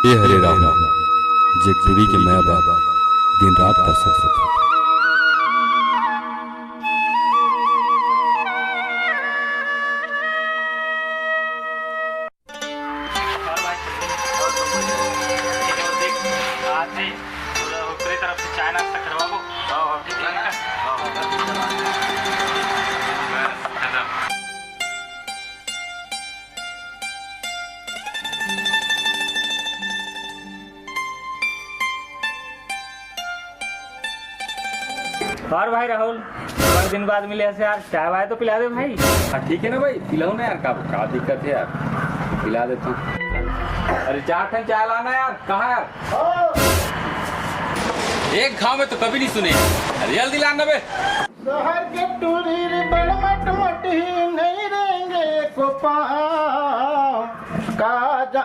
ए हरे राम जगदूरी के माया बाप दिन रात का सफर। और भाई राहुल बड़े दिन बाद मिले ऐसे यार, चाय वाय तो पिला दे भाई। हाँ ठीक है ना भाई, पिलाओ ना यार। का दिक्कत है यार, पिला देता हूँ। अरे 4 ठन चाय लाना यार। कहाँ यार? एक घाव में तो कभी नहीं सुने। अरे जल्दी लाना बे। शहर के टूरी बड़मट मट ही नहीं रहेंगे को पाँव का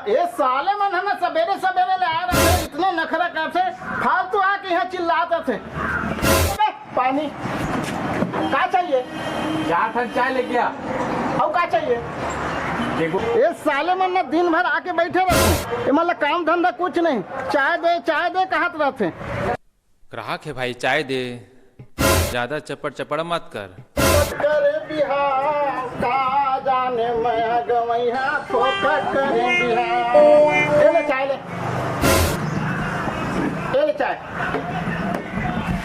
ये साले मन है ना, सवेरे सवेरे ले आ रहे थे, इतने नखरा करते फालतू आके यहाँ चिल्लाते थे। पानी क्या चाहिए? 4 ठन चाय ले गया। और क्या चाहिए? देखो ये साले मन ना दिन भर आके बैठे रहते, ये मतलब काम धंधा कुछ नहीं। चाय दे कहत रहते। ग्राहक है भाई, चाय दे। ज्यादा चपड़ चपड़ मत कर। करे बिहार का जाने मैं गवैया फोकट करे बिहार। ले चाय ले चाय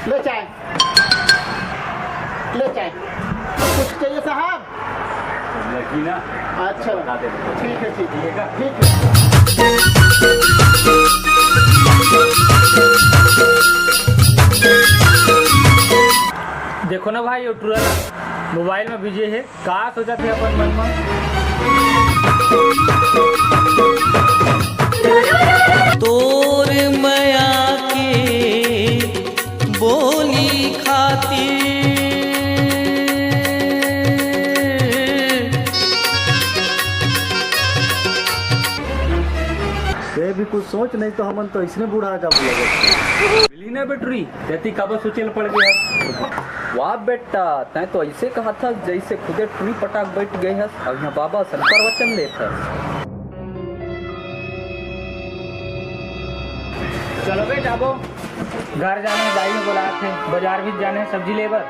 ले चाय ले चाय। कुछ चाहिए साहब? लगी ना? अच्छा बता दे। ठीक है ठीक है ठीक है। देखो ना भाई, टूरल मोबाइल में बिजी है। कहा सोचा थे अपन मन में तोर माया के बोली खातिर ये भी कुछ सोच नहीं तो हमन तो इसने बूढ़ा जा लगे। मिली ना बैटरी रहती कब सोचे पड़ गया। वाह बेटा, तै तो ऐसे कहा था जैसे खुदे टूरी पटाक बैठ गए है। अब यहाँ बाबा सन प्रवचन देता। चलो बे जाबो, घर जाने गाड़ी में बुलाए थे, बाजार भी जाने सब्जी लेबर।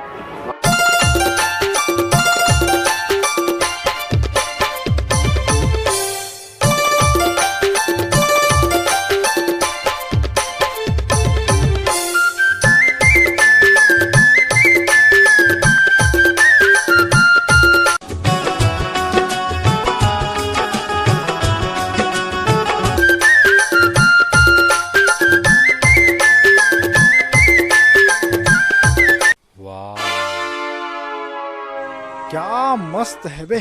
क्या मस्त है बे।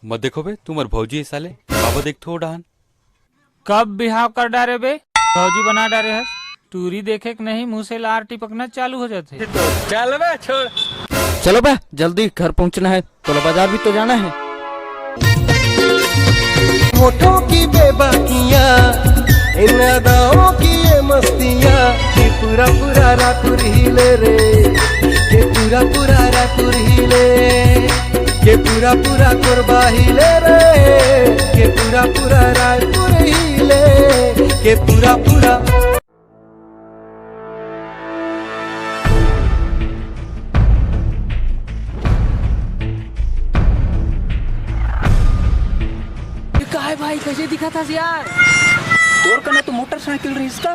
मत देखो बे, तुम और भौजी है साले। बाबा देख थो डान। कब बिहाव कर डारे बे, फौजी बना डारे है। टूरी देखे कि नहीं, मुंह से लार टिपकना चालू हो जाते। चल बे छोड़। चलो बे, जल्दी घर पहुँचना है, तो बाजार भी तो जाना है। होठों की बेबाकियां, इन अदाओं की ये मस्तियां, ये पूरा पूरा रातुर हिले रे, ये पूरा पूरा रातुर हिले, ये पूरा पूरा कुर्बा हिले रे, ये पूरा पूरा रायपुर हिले, ये पूरा पूरा। काय भाई कैसे दिखा था यार? तोर कने तो मोटरसाइकिल रही इसका।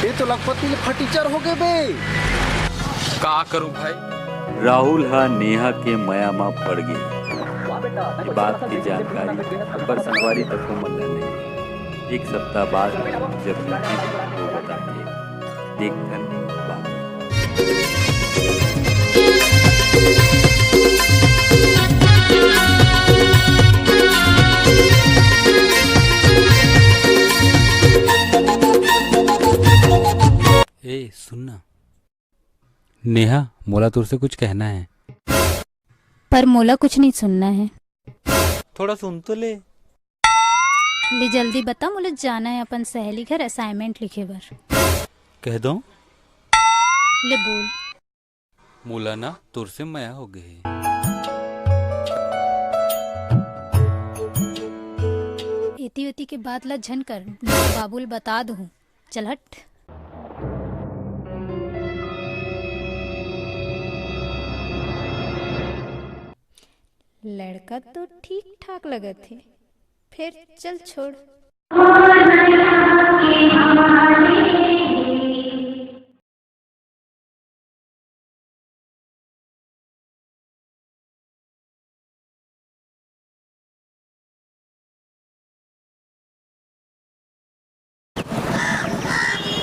ये तो लखपति फटीचर हो गए बे। का करूं भाई? राहुल हा नेहा के माया में पड़ गई। ये बात की जानकारी अब्बर संगवारी तक को मिलने नहीं। 1 सप्ताह बाद जब वो बताते देखकर बात। ए सुनना नेहा, मोला तुर से कुछ कहना है। पर मोला कुछ नहीं सुनना है। थोड़ा सुन तो ले। जल्दी बता, मुझे जाना है अपन सहेली घर असाइनमेंट लिखे बर। कह दो। ले बोल। मोला ना तुर से माया हो गई। खेती वेती के बाद ला झन कर, नहीं तो बाबुल बता दूँ। चल हट। लड़का तो ठीक ठाक लगत है, फिर चल छोड़।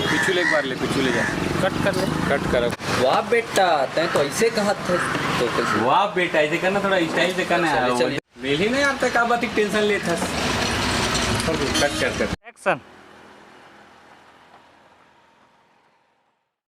पिछू एक बार ले, पिछू ले जा, कट कर ले, कट कर। वाह बेटा, तैं तो ऐसे कहा था तो कैसे? वाह बेटा, ऐसे करना, थोड़ा स्टाइल से करना है। चलिए, चलिए। मेल ही नहीं आता, का बात टेंशन लेता। कट कर कर एक्शन।